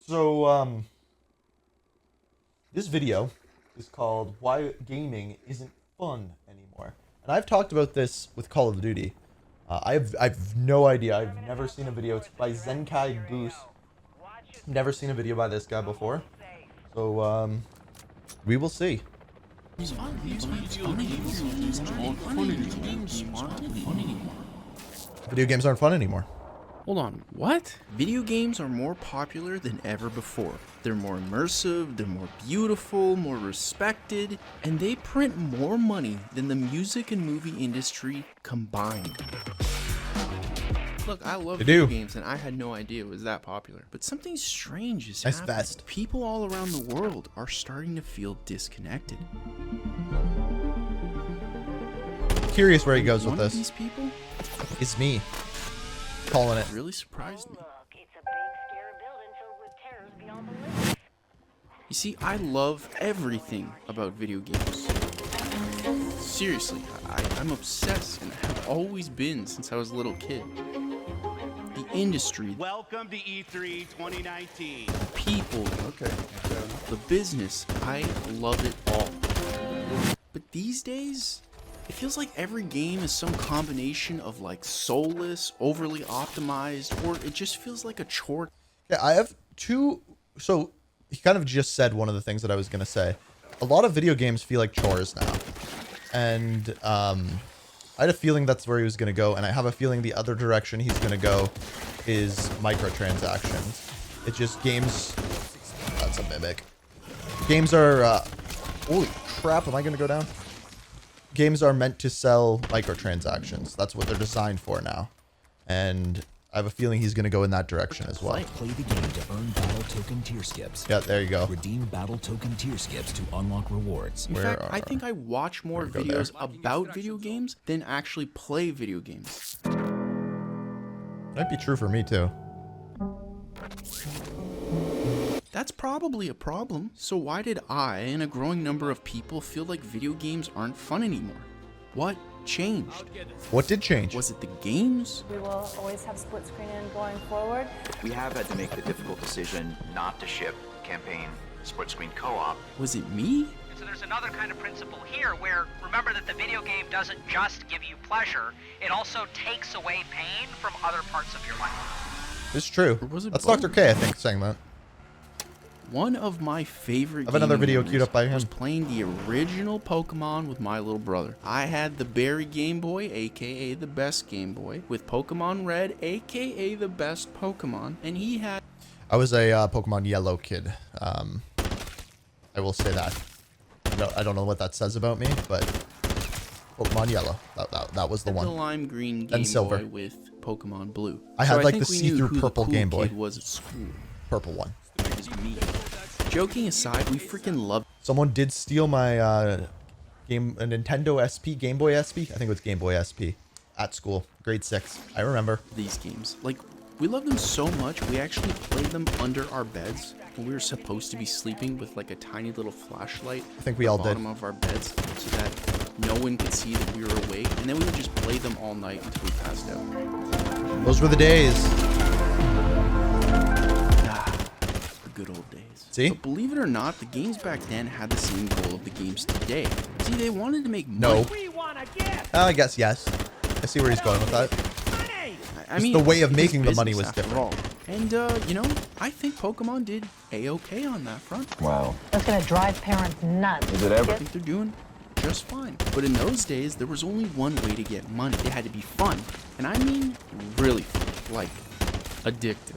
So, this video is called Why Gaming Isn't Fun Anymore. And I've talked about this with Call of Duty. I've no idea. I've never seen a video. It's by Zenkai Goose. Never seen a video by this guy before. So, we will see. Video games aren't fun anymore. Hold on, what? Video games are more popular than ever before. They're more immersive, they're more beautiful, more respected, and they print more money than the music and movie industry combined. Look, I love video games and I had no idea it was that popular. But something strange is happening. Best. People all around the world are starting to feel disconnected. Curious where he goes with One of this. these people It's me. Calling it. really surprised me. It's a big, scary building filled with terrors beyond belief. You see, I love everything about video games. Seriously, I'm obsessed and have always been since I was a little kid. The industry, Welcome to E3 2019. people, the business, I love it all. But these days, it feels like every game is some combination of like soulless, overly optimized, or it just feels like a chore. Yeah, I have two. So he kind of just said one of the things that I was going to say. A lot of video games feel like chores now. And I had a feeling that's where he was going to go. And I have a feeling the other direction he's going to go is microtransactions. It's just games. That's a mimic. Games are. Holy crap, am I going to go down? Games are meant to sell microtransactions. That's what they're designed for now. And I have a feeling he's going to go in that direction as well. Play the game to earn battle token tier skips. Yeah, there you go. Redeem battle token tier skips to unlock rewards. In fact, I think I watch more videos about video games than actually play video games. Might be true for me too. That's probably a problem. So why did I and a growing number of people feel like video games aren't fun anymore? What changed? What did change? Was it the games? We will always have split screen in going forward. We have had to make the difficult decision not to ship campaign split screen co-op. Was it me? So there's another kind of principle here where remember that the video game doesn't just give you pleasure, it also takes away pain from other parts of your life. It's true. Or was it That's both? Dr. K, I think, saying that. One of my favorite I have another gaming video memories queued up by him. was playing the original Pokemon with my little brother. I had the Berry Game Boy, aka the best Game Boy, with Pokemon Red, aka the best Pokemon, and he had... I was a Pokemon Yellow kid. I will say that. I don't know what that says about me, but Pokemon Yellow. That was the the one. lime green Game Silver. Boy with Pokemon Blue. I had, like, think the we knew see-through who the purple cool Game Boy. kid was at school. Purple one. It was me. Joking aside, we freaking loved Someone did steal my a Nintendo SP, Game Boy SP. I think it was Game Boy SP at school, grade 6. I remember. these games. Like, we loved them so much, we actually played them under our beds when we were supposed to be sleeping with like a tiny little flashlight. I think we all at the did. bottom of our beds so that no one could see that we were awake, and then we would just play them all night until we passed out. Those were the days. The good old days. See? But believe it or not, the games back then had the same goal of the games today. See, they wanted to make No. money. We want a gift. I guess yes. I see where he's going with that. Money. I Just mean, the way of it making the money business was after different. all. And, you know, I think Pokemon did A-okay on that front. Wow. That's gonna drive parents nuts. Is it I ever? think they're doing just fine. But in those days, there was only one way to get money. It had to be fun. And I mean really fun. Like, addictive.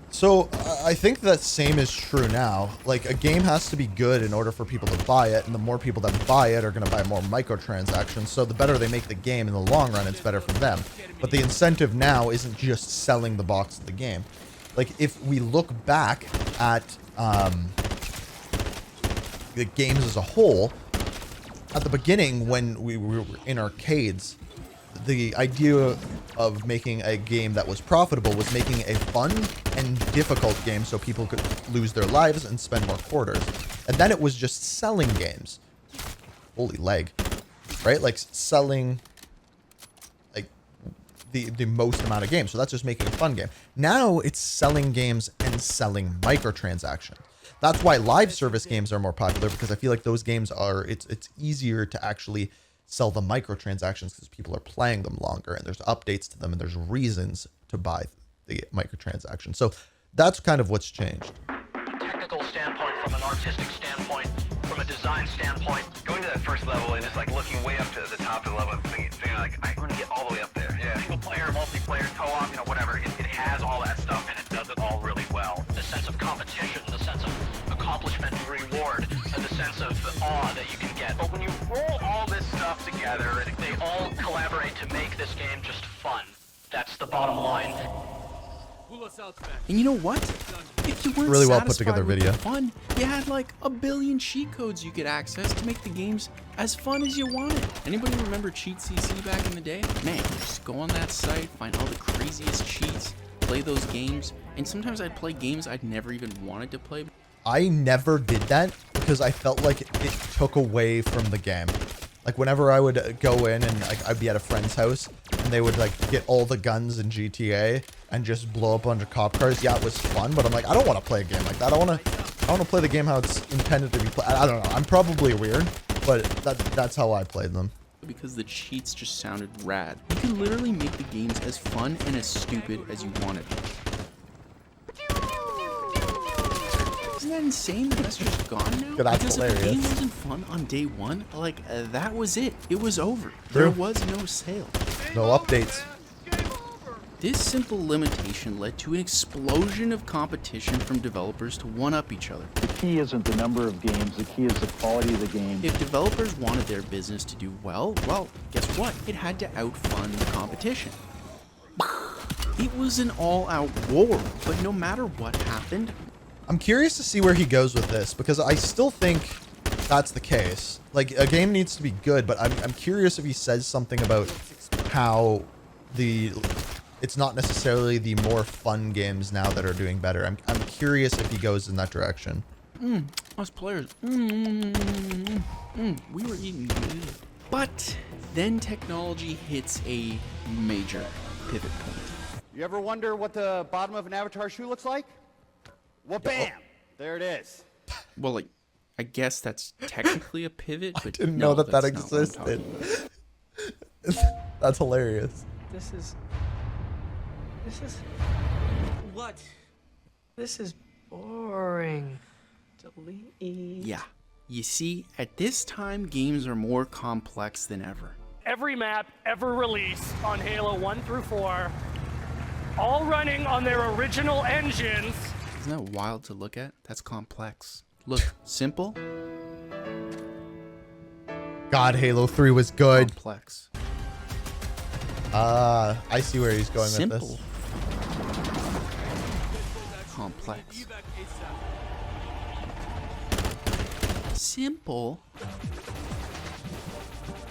So I think the same is true now. Like, a game has to be good in order for people to buy it, and the more people that buy it are going to buy more microtransactions. So the better they make the game in the long run, it's better for them. But the incentive now isn't just selling the box of the game. Like, if we look back at the games as a whole, at the beginning when we were in arcades, the idea of making a game that was profitable was making a fun and difficult game so people could lose their lives and spend more quarters. And then it was just selling games. Holy leg. Right? Like selling, like, the most amount of games. So that's just making a fun game. Now it's selling games and selling microtransactions. That's why live service games are more popular, because I feel like those games are, it's easier to actually sell the microtransactions because people are playing them longer and there's updates to them and there's reasons to buy the microtransactions. So that's kind of what's changed. Technical standpoint, from an artistic standpoint, from a design standpoint. Going to that first level and just like looking way up to the top of the level and thinking like, I want to get all the way up there. Yeah. Single player, multiplayer, co-op, whatever. It has all that stuff and it does it all really well. The sense of competition, the sense of accomplishment and reward, and the sense of awe that you can get. But when you roll all this stuff together, they all collaborate to make this game just fun. That's the bottom line. And you know what? If you weren't Really well put satisfied together with video. the fun, you had like a billion cheat codes you could access to make the games as fun as you wanted. Anybody remember Cheat CC back in the day? Man, just go on that site, find all the craziest cheats, play those games, and sometimes I'd play games I'd never even wanted to play. I never did that because I felt like it took away from the game. Like whenever I would go in and like I'd be at a friend's house and they would like get all the guns in GTA and just blow up a bunch of cop cars. Yeah, it was fun, but I'm like, I don't want to play a game like that. I want to play the game how it's intended to be played. I don't know. I'm probably weird, but that's how I played them. Because the cheats just sounded rad. You can literally make the games as fun and as stupid as you wanted. Isn't that insane that that's just gone now? Yeah, that's because if the hilarious. game wasn't fun on day one, like, that was it. It was over. There was no sale. No updates. This simple limitation led to an explosion of competition from developers to one-up each other. The key isn't the number of games, the key is the quality of the game. If developers wanted their business to do well, guess what? It had to outfund the competition. It was an all-out war, but no matter what happened, I'm curious to see where he goes with this because I still think that's the case. Like a game needs to be good, but I'm curious if he says something about how it's not necessarily the more fun games now that are doing better. I'm curious if he goes in that direction. Us players, we were eating good. But then technology hits a major pivot point. You ever wonder what the bottom of an Avatar shoe looks like? Well, bam! There it is. Well, like, I guess that's technically a pivot, but I didn't no, know that that's not what I'm existed. talking about. That's hilarious. This is what? This is boring. Delete. Yeah. You see, at this time, games are more complex than ever. Every map ever released on Halo 1 through 4, all running on their original engines. Isn't that wild to look at? That's complex. Look, simple, God, Halo 3 was good. complex. I see where he's going with Simple, this. complex. Simple,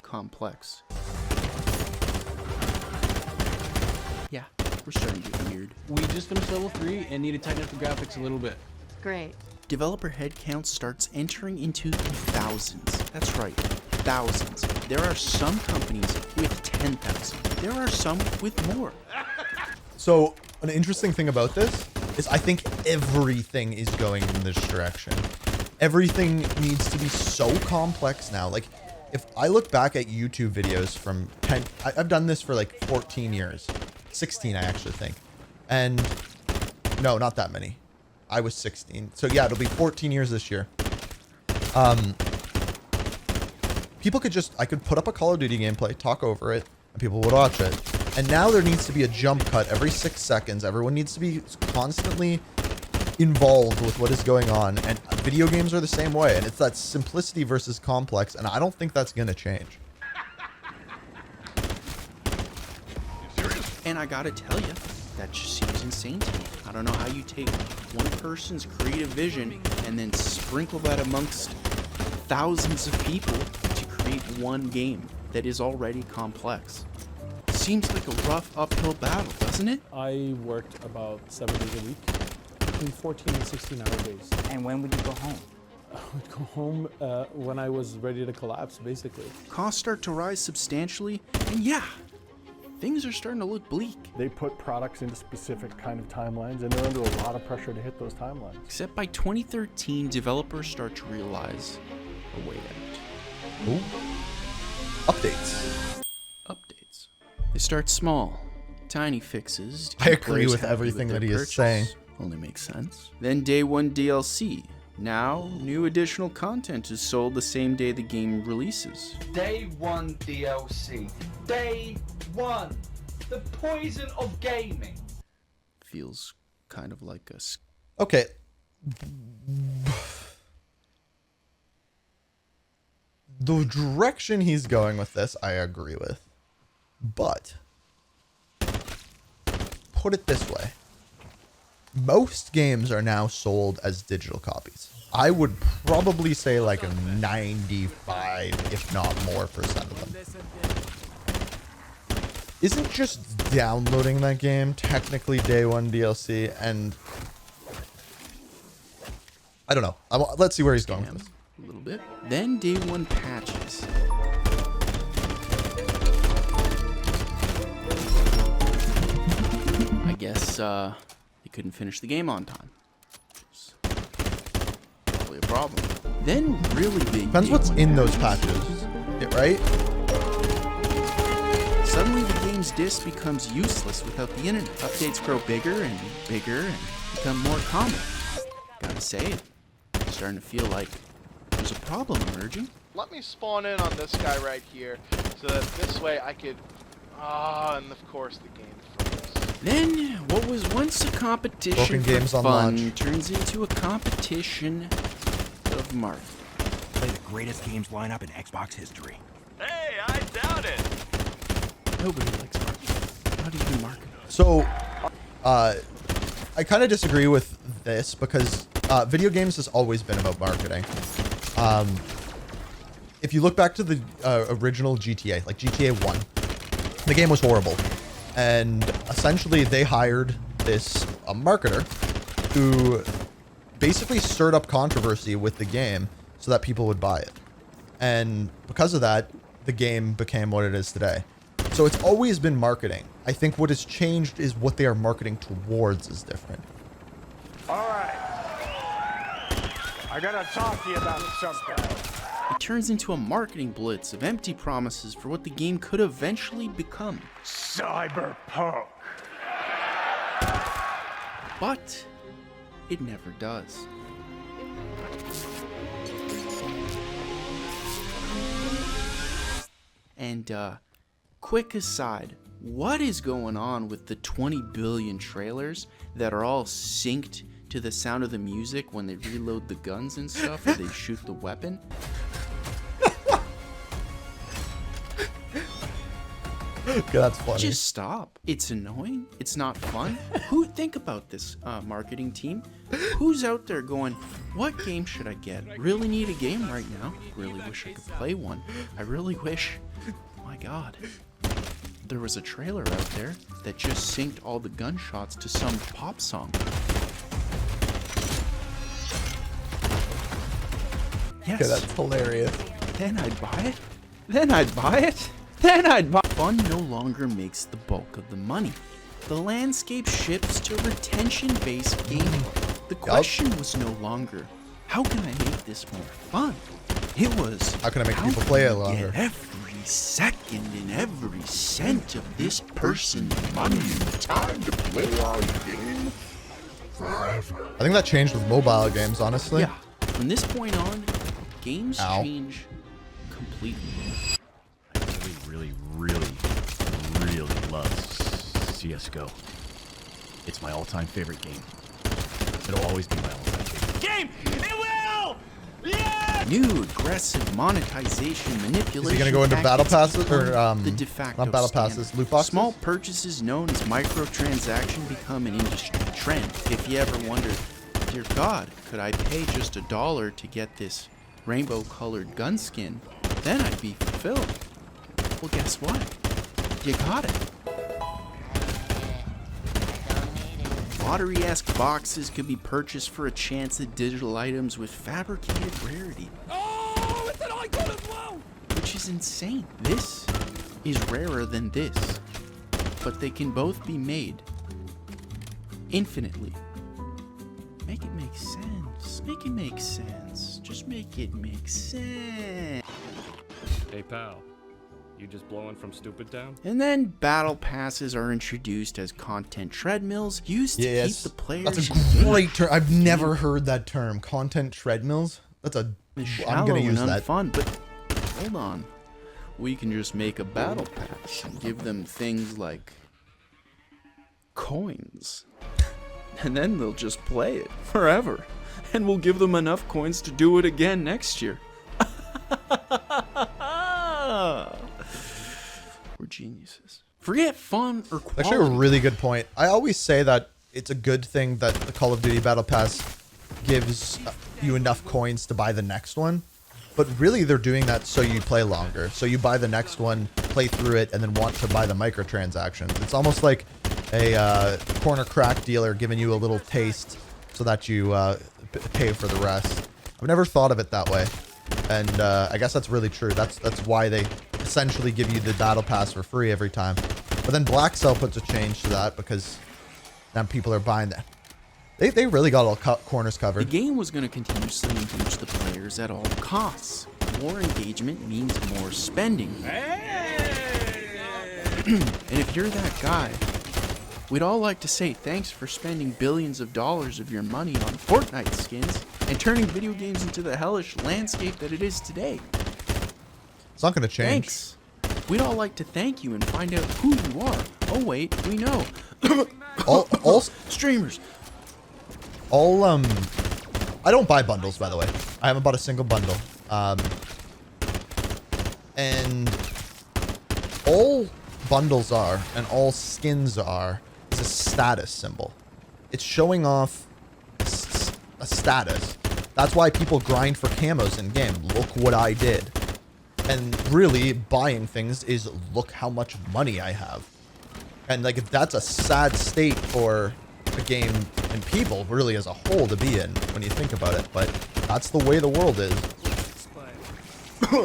complex. Yeah, we're starting to get weird. We just finished level 3 and need to tighten up the graphics a little bit. Great. Developer headcount starts entering into the thousands. That's right, thousands. There are some companies with 10,000. There are some with more. So an interesting thing about this is I think everything is going in this direction. Everything needs to be so complex now. Like if I look back at YouTube videos from I've done this for like 14 years, 16, I actually think. And no, not that many. I was 16. So yeah, it'll be 14 years this year. People could I could put up a Call of Duty gameplay, talk over it, and people would watch it. And now there needs to be a jump cut every 6 seconds. Everyone needs to be constantly involved with what is going on. And video games are the same way. And it's that simplicity versus complex. And I don't think that's going to change. And I gotta tell you, that just seems insane to me. I don't know how you take one person's creative vision and then sprinkle that amongst thousands of people to create one game that is already complex. Seems like a rough uphill battle, doesn't it? I worked about 7 days a week, between 14 and 16-hour days. And when would you go home? I would go home when I was ready to collapse, basically. Costs start to rise substantially, and yeah, things are starting to look bleak. They put products into specific kind of timelines, and they're under a lot of pressure to hit those timelines. Except by 2013, developers start to realize a way out. Ooh. Updates. Updates. They start small, tiny fixes. To I keep agree players with happy everything their that he is purchase. saying. Only makes sense. Then day one DLC. Now, new additional content is sold the same day the game releases. Day one DLC. Day one. The poison of gaming. Feels kind of like a... Okay. The direction he's going with this, I agree with. But put it this way. Most games are now sold as digital copies. I would probably say like a 95, if not more, % of them. Isn't just downloading that game technically day one DLC? And I don't know. Let's see where he's going with this. A little bit. Then day one patches. I guess he couldn't finish the game on time. Probably a problem. Then really big. Depends what's in those patches, right? Suddenly the game's disk becomes useless without the internet. Updates grow bigger and become more common. Gotta say it. Starting to feel like there's a problem emerging. Let me spawn in on this guy right here, so that this way I could... and of course the game froze. Then, what was once a competition Broken for games on fun launch. turns into a competition of market. Play the greatest games lineup in Xbox history. Hey, I doubt it. Nobody likes marketing. How do you do marketing? So, I kind of disagree with this because video games has always been about marketing. If you look back to the original GTA, like GTA 1, the game was horrible. And essentially they hired this marketer who basically stirred up controversy with the game so that people would buy it. And because of that, the game became what it is today. So it's always been marketing. I think what has changed is what they are marketing towards is different. All right. I gotta talk to you about something. It turns into a marketing blitz of empty promises for what the game could eventually become. Cyberpunk. But it never does. And quick aside, what is going on with the 20 billion trailers that are all synced to the sound of the music when they reload the guns and stuff or they shoot the weapon? Okay, that's funny. Just stop. It's annoying. It's not fun. Think about this, marketing team. Who's out there going, what game should I get? Really need a game right now. Really wish I could play one. I really wish, oh my God, there was a trailer out there that just synced all the gunshots to some pop song. Yes. Okay, that's hilarious. Then I'd buy it. Then I'd buy it. Then I'd buy. Fun no longer makes the bulk of the money. The landscape shifts to retention-based gameplay. The question was no longer, how can I make this more fun? It was, how can I make people play it longer? Get every second and every cent of this person's money. Time to play our game forever. I think that changed with mobile games, honestly. Yeah. From this point on, games change completely. Really love CSGO. It's my all-time favorite game. It'll always be my all-time favorite Game! It will! Yeah! New aggressive monetization manipulation. Is he gonna go into battle passes or the de facto not battle standard. passes, loot boxes? Small purchases known as microtransaction become an industry trend. If you ever wondered, dear God, could I pay just $1 to get this rainbow-colored gun skin? Then I'd be fulfilled. Well, guess what? You got it. Lottery-esque boxes could be purchased for a chance at digital items with fabricated rarity. Oh, it's an icon as well! Which is insane. This is rarer than this. but they can both be made infinitely. Make it make sense. Make it make sense. Just make it make sense. Hey pal, you just blowing from Stupid Town? And then battle passes are introduced as content treadmills used to keep the players. That's a great term. I've never heard that term. Content treadmills. That's a. I'm gonna use that. Fun, but hold on. We can just make a battle pass and give them things like coins. And then they'll just play it forever. And we'll give them enough coins to do it again next year. We're geniuses. Forget fun or quality. Actually, a really good point. I always say that it's a good thing that the Call of Duty Battle Pass gives you enough coins to buy the next one. But really, they're doing that so you play longer. So you buy the next one, play through it, and then want to buy the microtransactions. It's almost like a corner crack dealer giving you a little taste so that you pay for the rest. I've never thought of it that way. And I guess that's really true. That's why they essentially give you the battle pass for free every time. But then Black Cell puts a change to that because now people are buying that. They really got all corners covered. The game was going to continuously engage the players at all costs. More engagement means more spending. And if you're that guy, we'd all like to say thanks for spending billions of dollars of your money on Fortnite skins and turning video games into the hellish landscape that it is today. It's not going to change. Thanks. We'd all like to thank you and find out who you are. Oh wait, we know. all streamers. I don't buy bundles, by the way. I haven't bought a single bundle. And all bundles are, and all skins are, is a status symbol. It's showing off a status. That's why people grind for camos in game. Look what I did. And really, buying things is look how much money I have. And like, that's a sad state for a game and people really as a whole to be in when you think about it. But that's the way the world is.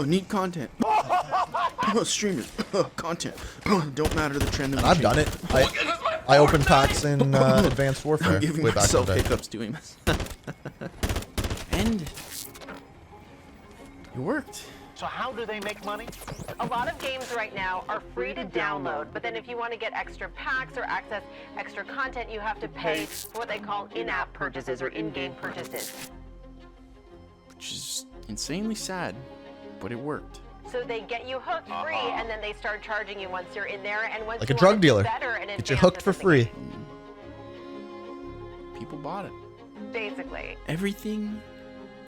Need content. Streamers. Content. Don't matter the trend. And I've done it. I opened packs in Advanced Warfare. I'm giving way back myself in the day. hiccups doing this. And it worked. So how do they make money? A lot of games right now are free to download, but then if you want to get extra packs or access extra content, you have to pay for what they call in-app purchases or in-game purchases. Which is insanely sad, but it worked. So they get you hooked free, and then they start charging you once you're in there, and once Like you a drug want to do dealer. better and Get you advance hooked for as a free. People bought it. Basically. Everything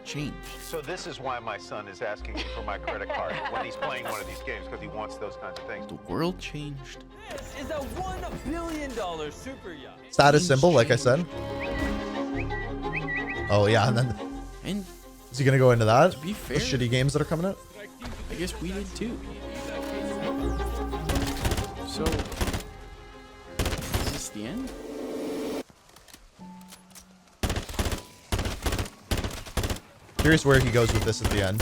changed. So this is why my son is asking me for my credit card when he's playing one of these games, because he wants those kinds of things. The world changed. This is a $1 billion super yacht. Status symbol, like I said. Oh yeah, and then is he gonna go into that? To be The fair, shitty games that are coming out? I guess we did too. So, is this the end? Curious where he goes with this at the end.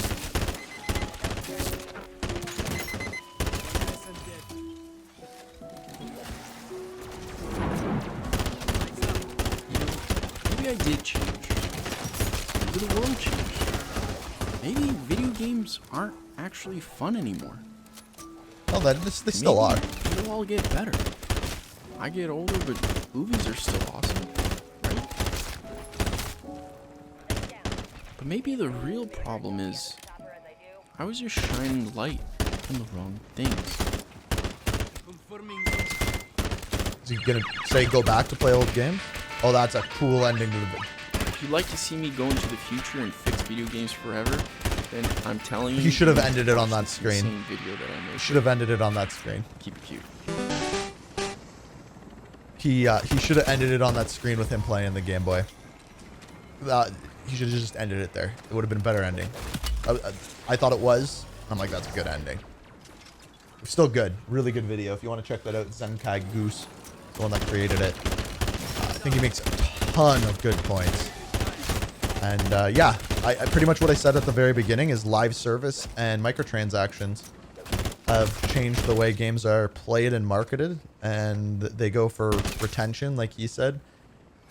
Maybe I did change. Maybe the world changed. Maybe video games aren't actually fun anymore. Oh, they still are. Maybe they'll all get better. I get older, but movies are still awesome, right? But maybe the real problem is I was just shining light on the wrong things. Is he gonna say go back to play old games? Oh, that's a cool ending to the video. If you'd like to see me go into the future and fix video games forever, then I'm telling you. He should have ended it on that screen. Same video that I made. He should have ended it on that screen. Keep it cute. He should have ended it on that screen with him playing the Game Boy. He should have just ended it there. It would have been a better ending. I thought it was. I'm like, that's a good ending. Still good. Really good video. If you want to check that out, Zenkai Goose, the one that created it. I think he makes a ton of good points. And yeah, I pretty much what I said at the very beginning is live service and microtransactions have changed the way games are played and marketed, and they go for retention, like he said.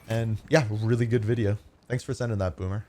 And yeah, really good video. Thanks for sending that, Boomer.